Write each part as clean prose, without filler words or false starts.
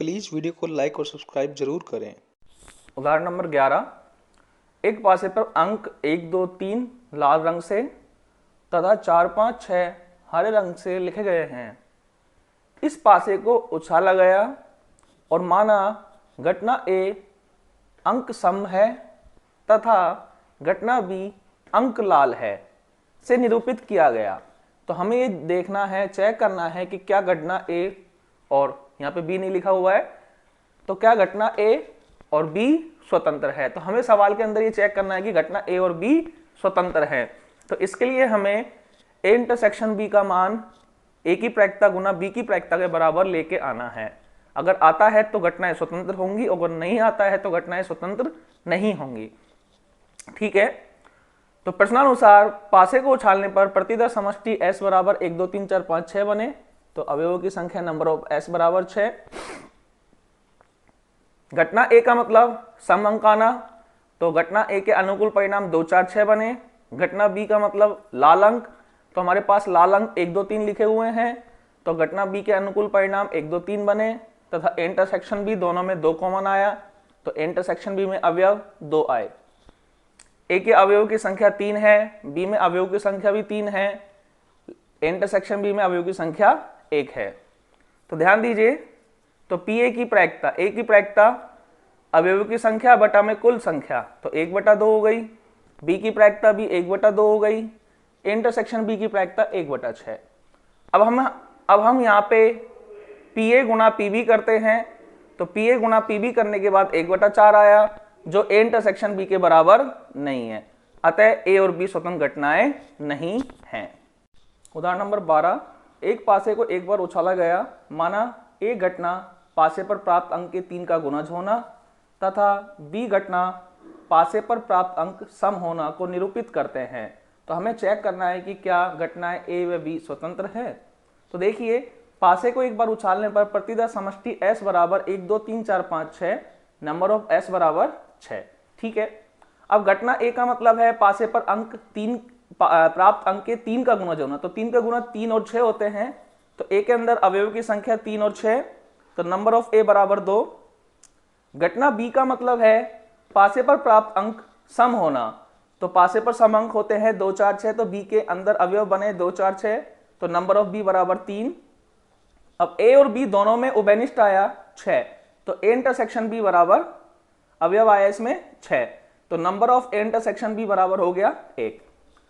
Please video को like और subscribe जरूर करें। उदाहरण नंबर 11। एक पासे पर अंक 1, 2, 3 लाल रंग से तथा 4, 5, 6 हरे रंग से लिखे गए हैं। इस पासे को उछाला गया और माना घटना ए अंक सम है तथा घटना बी अंक लाल है से निरूपित किया गया। तो हमें ये देखना है, चेक करना है कि क्या घटना ए और यहाँ पे बी नहीं लिखा हुआ है, तो क्या घटना ए और बी स्वतंत्र है। तो हमें सवाल के अंदर ये चेक करना है कि घटना ए और बी स्वतंत्र है। तो इसके लिए हमें ए इंटरसेक्शन बी का मान ए की प्रायिकता गुना बी की प्रायिकता के बराबर लेके आना है। अगर आता है तो घटनाएं स्वतंत्र होंगी, अगर नहीं आता है तो घटनाएं स्वतंत्र नहीं होंगी। ठीक है, तो प्रश्नानुसार पासे को उछालने पर प्रतिदर समष्टि S बराबर 1, 2, 3, 4, 5, 6 बने। तो अवयवों की संख्या नंबर ऑफ S बराबर 6। घटना ए का मतलब सम अंक आना, तो घटना ए के अनुकूल परिणाम 2, 4, 6 बने। घटना बी का मतलब लाल अंक, तो हमारे पास लाल अंक 1, 2, 3 लिखे हुए हैं, तो घटना बी के अनुकूल परिणाम 1, 2, 3 बने तथा इंटरसेक्शन बी दोनों में 2 कॉमन आया, तो इंटरसेक्शन बी में अवयव 2 आए। ए के अवयव की संख्या 3 है, बी में अवयव की संख्या भी 3 है, इंटरसेक्शन बी में अवयव की संख्या 1 है। तो ध्यान दीजिए, तो पी ए की प्रायिकता अवयव की संख्या बटा में कुल संख्या, तो 1/2 हो गई। बी की प्रायिकता भी 1/2 हो गई। इंटरसेक्शन बी की प्रायिकता 1/6। अब हम यहाँ पे पी ए गुना पी बी करते हैं, तो पी ए गुना पी बी करने के बाद 1/4 आया, जो ए इंटरसेक्शन बी के बराबर नहीं है। अतः ए और बी स्वतंत्र घटनाएं नहीं हैं। उदाहरण नंबर 12। एक पासे को एक बार उछाला गया, माना ए घटना पासे पर प्राप्त अंक के 3 का गुणज होना तथा बी घटना पासे पर प्राप्त अंक सम होना को निरूपित करते हैं। तो हमें चेक करना है कि क्या घटनाएं ए व बी स्वतंत्र है। तो देखिए, पासे को एक बार उछालने पर प्रतिदर समष्टि S बराबर 1, 2, 3, 4, 5, 6 नंबर ऑफ S बराबर 6। ठीक है, अब घटना ए का मतलब है पासे पर अंक 3 प्राप्त अंक के 3 का गुणज होना, तो 3 का गुणा 3 और 6 होते हैं, तो ए के अंदर अवयव की संख्या 3 और 6, तो नंबर ऑफ ए बराबर 2। घटना बी का मतलब है पासे पर प्राप्त अंक सम होना, तो पासे पर सम अंक होते हैं 2, 4, 6, तो बी के अंदर अवयव बने 2, 4, 6, तो नंबर ऑफ बी बराबर 3। अब ए और बी दोनों में उभयनिष्ठ आया 6, तो ए इंटरसेक्शन बी बराबर अवयव आया इसमें 6, तो number of A intersection B बराबर हो गया 1।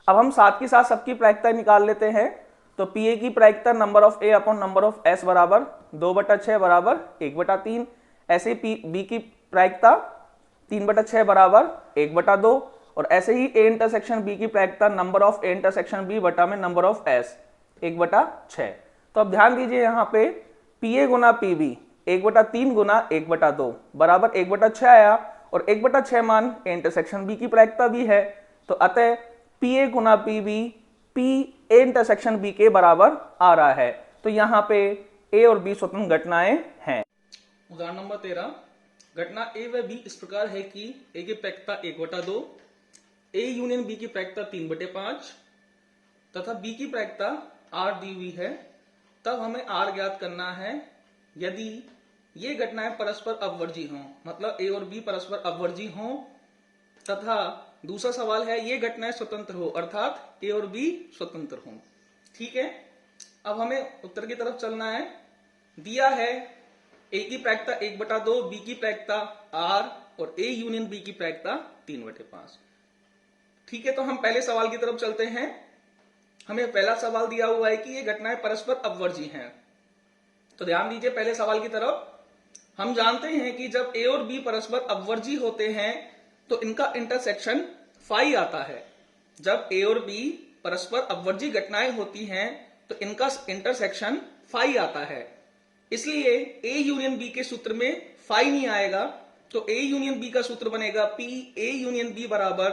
अब हम साथ के साथ सबकी प्रायिकता निकाल लेते हैं, तो पी ए की प्रायिकता number of A upon number of S बराबर 2/6 बराबर 1/3। ऐसे ही बी की प्रायिकता 3/6 बराबर 1/2, और ऐसे ही ए इंटरसेक्शन बी की प्रायिकता number of A intersection B बटा में नंबर ऑफ एस 1/6। तो अब ध्यान दीजिए, यहाँ पे पी ए गुना पी बी 1/3 गुना 1/2 बराबर 1/6 आया, और 1/6 मान ए इंटरसेक्शन बी की प्रायिकता भी है, तो अतः पी ए गुना P B P A intersection B के बराबर आ रहा है। तो यहाँ पे ए और बी स्वतंत्र घटनाएं हैं। उदाहरण नंबर 13। घटना ए व बी इस प्रकार है कि ए की प्रायिकता 1/2, ए यूनियन बी की प्रायिकता 3/5 तथा बी की प्रायिकता R दी हुई है। तब हमें R ज्ञात करना है यदि ये घटनाएं परस्पर अपवर्जी हों, मतलब ए और बी परस्पर अपवर्जी हों, तथा दूसरा सवाल है ये घटनाएं स्वतंत्र हो, अर्थात ए और बी स्वतंत्र हों। ठीक है, अब हमें उत्तर की तरफ चलना है। दिया है ए की प्रायिकता 1/2, बी की प्रायिकता R और ए यूनियन बी की प्रायिकता 3/5। ठीक है, तो हम पहले सवाल की तरफ चलते हैं। हमें पहला सवाल दिया हुआ है कि ये घटनाएं परस्पर अपवर्जी हैं। तो ध्यान दीजिए, पहले सवाल की तरफ हम जानते हैं कि जब ए और बी परस्पर अपवर्जी होते हैं तो इनका इंटरसेक्शन फाई आता है। जब ए और बी परस्पर अपवर्जी घटनाएं होती हैं तो इनका इंटरसेक्शन फाई आता है। इसलिए ए यूनियन बी के सूत्र में फाई नहीं आएगा, तो ए यूनियन बी का सूत्र बनेगा पी ए यूनियन बी बराबर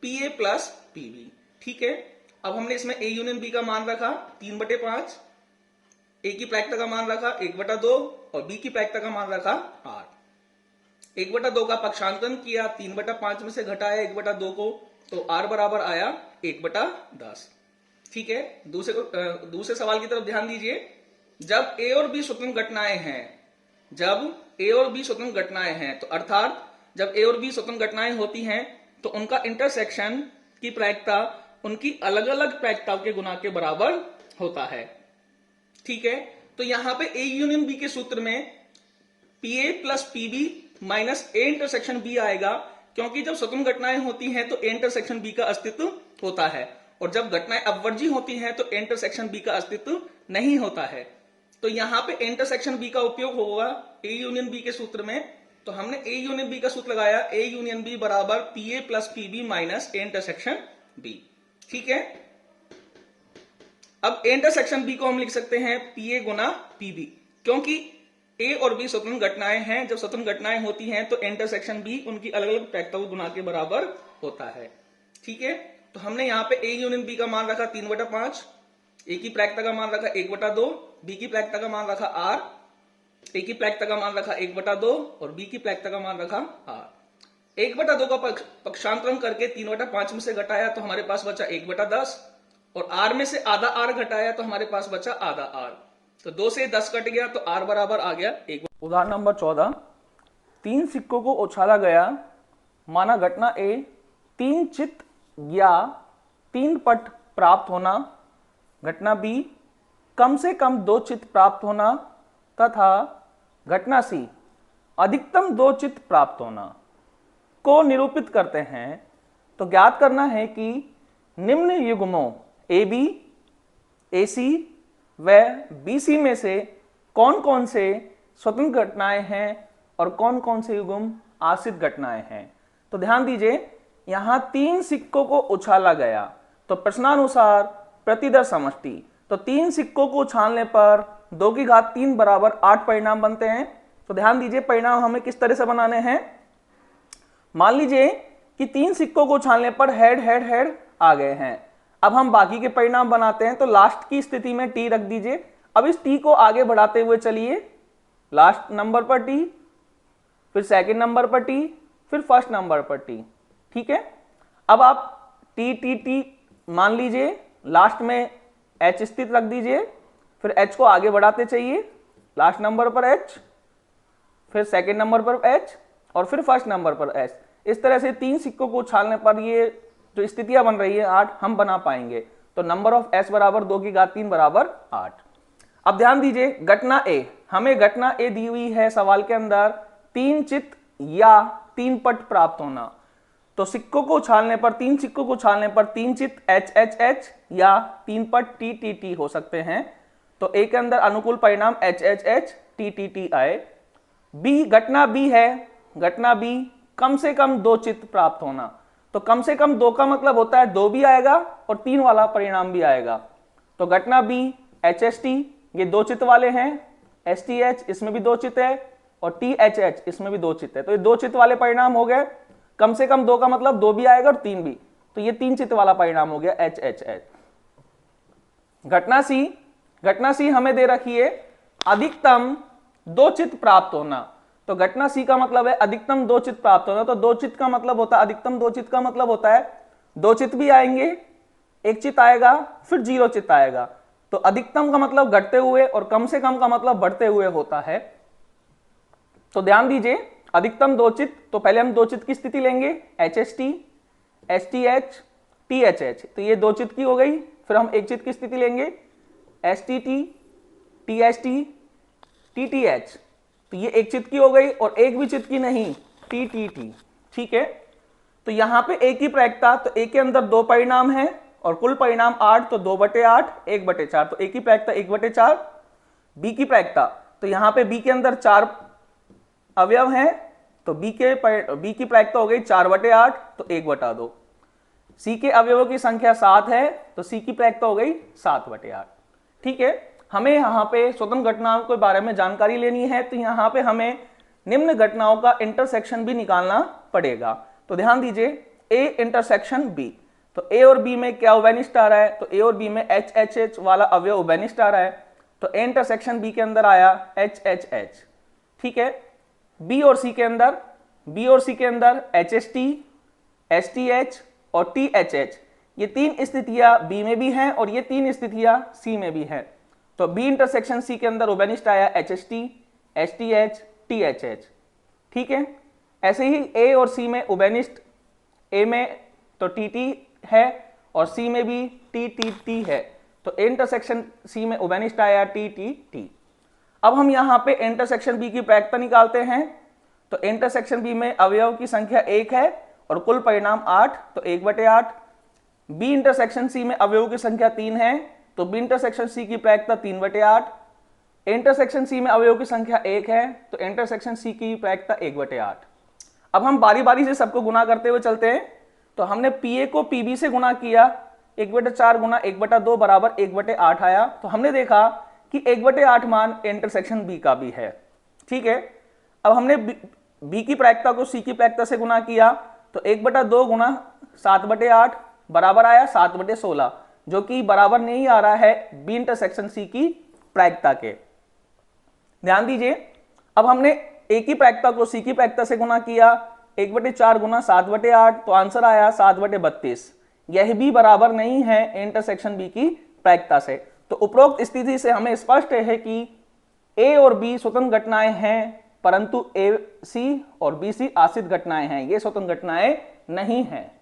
P A plus P B. ठीक है, अब हमने इसमें ए यूनियन बी का मान रखा 3/5, ए की प्रायिकता का मान रखा 1/2 और बी की प्रायिकता का मान रखा 8। 1/2 का पक्षांतरण किया, 3/5 में से घटाया 1/2 को, तो R बराबर आया 1/10। ठीक है, दूसरे सवाल की तरफ ध्यान दीजिए। जब ए और बी स्वतंत्र घटनाएं हैं जब ए और बी स्वतंत्र घटनाएं हैं, तो अर्थात जब ए और बी स्वतंत्र घटनाएं होती हैं तो उनका इंटरसेक्शन की प्रायिकता उनकी अलग अलग प्रायिकताओं के गुना के बराबर होता है। ठीक है, तो यहां पे ए यूनियन बी के सूत्र में P A plus P B minus A intersection B आएगा, क्योंकि जब स्वतंत्र घटनाएं होती हैं तो ए इंटरसेक्शन बी का अस्तित्व होता है, और जब घटनाएं अपवर्जी होती हैं तो ए इंटरसेक्शन बी का अस्तित्व नहीं होता है। तो यहां पे इंटरसेक्शन बी का उपयोग होगा ए यूनियन बी के सूत्र में। तो हमने ए यूनियन बी का सूत्र लगाया, ए यूनियन बी बराबर P A plus P B minus A intersection B. ठीक है, अब ए इंटरसेक्शन बी को हम लिख सकते हैं पी ए गुना पीबी, क्योंकि ए और बी स्वतंत्र घटनाएं हैं। जब स्वतंत्र घटनाएं होती हैं तो इंटरसेक्शन बी उनकी अलग अलग प्रायिकताओं गुना के बराबर होता है। ठीक है, तो हमने यहाँ पे ए यूनियन बी का मान रखा 3/5, ए की प्रायिकता का मान रखा 1/2, बी की प्रायिकता का मान रखा आर, ए की प्रायिकता का मान रखा 1/2 और बी की प्रायिकता का मान रखा आर। 1/2 का पक्षांतरण करके 3/5 में से घटाया तो हमारे पास बचा 1/10, और आर में से आधा आर घटाया तो हमारे पास बचा आधा आर। तो 2 से 10 कट गया तो आर बराबर आ गया 1। उदाहरण नंबर 14, 3 सिक्कों को उछाला गया, माना घटना ए 3 चित या 3 पट प्राप्त होना, घटना बी कम से कम 2 चित प्राप्त होना तथा घटना सी अधिकतम 2 चित प्राप्त होना को निरूपित करते हैं। तो ज्ञात करना है कि निम्न युग्मों ए बी, ए सी व बी सी में से कौन कौन से स्वतंत्र घटनाएं हैं और कौन कौन से युग्म आश्रित घटनाएं हैं। तो ध्यान दीजिए, यहां 3 सिक्कों को उछाला गया, तो प्रश्नानुसार प्रतिदर समष्टि, तो 3 सिक्कों को उछालने पर 2 की घात 3 बराबर 8 परिणाम बनते हैं। तो ध्यान दीजिए, परिणाम हमें किस तरह से बनाने हैं। मान लीजिए कि 3 सिक्कों को उछालने पर हेड हेड हेड आ गए हैं। अब हम बाकी के परिणाम बनाते हैं। तो लास्ट की स्थिति में टी रख दीजिए। अब इस टी को आगे बढ़ाते हुए चलिए, लास्ट नंबर पर टी, फिर सेकंड नंबर पर टी, फिर फर्स्ट नंबर पर टी। ठीक है, अब आप टी टी टी मान लीजिए, लास्ट में एच स्थित रख दीजिए, फिर एच को आगे बढ़ाते चाहिए, लास्ट नंबर पर एच, फिर सेकंड नंबर पर एच और फिर फर्स्ट नंबर पर एच। इस तरह से 3 सिक्कों को उछालने पर ये जो स्थितियां बन रही है 8 हम बना पाएंगे। तो नंबर ऑफ एस बराबर 2 की घात 3 बराबर 8। अब ध्यान दीजिए, घटना ए, हमें घटना ए दी हुई है सवाल के अंदर 3 चित या 3 पट प्राप्त होना। तो सिक्कों को उछालने पर, 3 सिक्कों को उछालने पर 3 चित एच एच एच या 3 पट टी टी टी हो सकते हैं। तो ए के अंदर अनुकूल परिणाम H H H T T T आए। बी, घटना बी है, घटना बी कम से कम 2 चित प्राप्त होना। तो कम से कम 2 का मतलब होता है 2 भी आएगा और 3 वाला परिणाम भी आएगा। तो घटना बी एच एस टी, ये 2 चित वाले हैं, एस टी एच इसमें भी 2 चित है और टी एच एच इसमें भी 2 चित है। तो ये 2 चित वाले परिणाम हो गए। कम से कम 2 का मतलब 2 भी आएगा और 3 भी, तो ये 3 चित वाला परिणाम हो गया एच एच एच। घटना सी, घटना सी हमें दे रखी है अधिकतम 2 चित प्राप्त होना। तो घटना सी का मतलब है अधिकतम 2 चित प्राप्त होना। तो 2 चित का मतलब होता है, अधिकतम 2 चित का मतलब होता है 2 चित भी आएंगे, 1 चित आएगा, फिर 0 चित आएगा। तो अधिकतम का मतलब घटते हुए और कम से कम का मतलब बढ़ते हुए होता है। तो ध्यान दीजिए, अधिकतम 2 चित, तो पहले हम 2 चित की स्थिति लेंगे, H S T, S T H, T H H, तो ये 2 चित की हो गई। फिर हम 1 चित की स्थिति लेंगे, S T T, T S T, T T H, तो ये 1 चित की हो गई और 1 भी चित की नहीं, टी टी टी। ठीक है, तो यहां पे ए की प्रायिकता, तो ए के अंदर 2 परिणाम है और कुल परिणाम 8, तो 2/8, 1/4, तो ए की प्रायिकता 1/4। बी की प्रायिकता, तो यहां पे बी के अंदर 4 अवयव हैं, तो बी की प्रायिकता हो गई 4/8, तो 1/2। सी के अवयवों की संख्या 7 है, तो सी की प्रायिकता हो गई 7/8। ठीक है, हमें यहाँ पे स्वतंत्र घटनाओं के बारे में जानकारी लेनी है, तो यहाँ पे हमें निम्न घटनाओं का इंटरसेक्शन भी निकालना पड़ेगा। तो ध्यान दीजिए, ए इंटरसेक्शन बी, तो ए और बी में क्या उभयनिष्ठ आ रहा है, तो ए और बी में एच एच एच वाला अवयव उभयनिष्ठ आ रहा है। तो ए इंटरसेक्शन बी के अंदर आया एच एच एच। ठीक है, बी और सी के अंदर, बी और सी के अंदर H S T, S T H और टी एच एच, ये 3 स्थितियां बी में भी हैं और ये 3 स्थितियां सी में भी हैं। तो बी इंटरसेक्शन सी के अंदर उभयनिष्ठ आया H S T, HTH THH, ठीक है। ऐसे ही A और C में उभयनिष्ठ, A में तो TT है और C में भी TTT है, तो इंटरसेक्शन C में उभयनिष्ठ आया TTT। अब हम यहां पे इंटरसेक्शन B की प्रायिकता निकालते हैं। तो इंटरसेक्शन B में अवयव की संख्या 1 है और कुल परिणाम 8, तो 1/8। B इंटरसेक्शन C में अवयव की संख्या 3 है, तो B इंटरसेक्शन C की प्रायिकता 3/8। इंटरसेक्शन C में अवयव की संख्या 1 है, तो इंटरसेक्शन C की प्रायिकता 1/8। अब हम बारी बारी से सबको गुना करते हुए चलते हैं। तो हमने PA को PB से गुना किया, 1/4 गुना 1/2 बराबर 1/8 आया। तो हमने देखा कि 1/8 मान इंटरसेक्शन B का भी है, ठीक है। अब हमने B की प्रायिकता को C की प्रायिकता से गुना किया, तो 1/2 गुना 7/8 बराबर आया 7/16, जो कि बराबर नहीं आ रहा है B इंटरसेक्शन C की प्रायिकता के। ध्यान दीजिए, अब हमने A की प्रायिकता को C की प्रायिकता से गुना किया, 1/4 गुना 7/8, तो आंसर आया 7/32। यह भी बराबर नहीं है इंटरसेक्शन B की प्रायिकता से। तो उपरोक्त स्थिति से हमें स्पष्ट है कि A और B स्वतंत्र घटनाएं हैं, परंतु AC और BC आश्रित घटनाएं हैं, ये स्वतंत्र घटनाएं नहीं हैं।